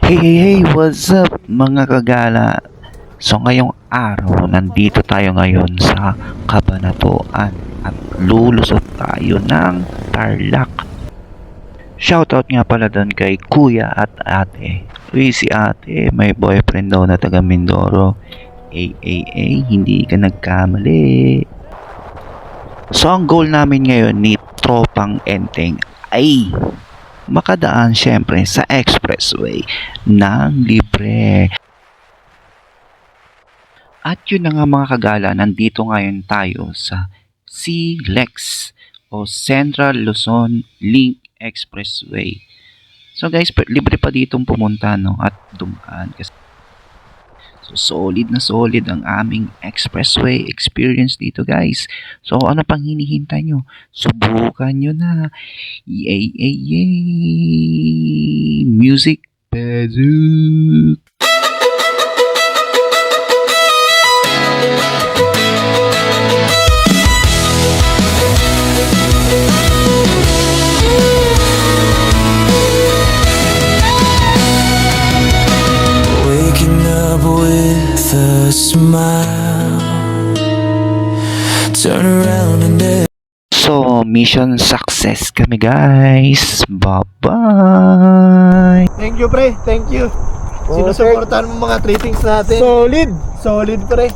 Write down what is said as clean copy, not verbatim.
Hey, what's up mga kagala? So ngayong araw, nandito tayo ngayon sa Cabanatuan at lulusot tayo ng Tarlac. Shoutout nga pala doon kay kuya at ate. Uy, si ate, may boyfriend daw na taga Mindoro. Hindi ka nagkamali. So ang goal namin ngayon ni Tropang Enteng ay makadaan syempre sa expressway ng libre. At yun na nga mga kagala, nandito ngayon tayo sa CLEX o Central Luzon Link Expressway. So guys, libre pa ditong pumunta no, at dumaan. So solid na solid ang aming expressway experience dito guys. So ano pang hinihintay nyo? Subukan nyo na. Yay! Music Bazooka! Waking up with a smile, turn around and So, mission success kami guys. Bye-bye! Thank you pre, thank you. Sinusuportahan mo mga 3 things natin. Solid! Solid pre.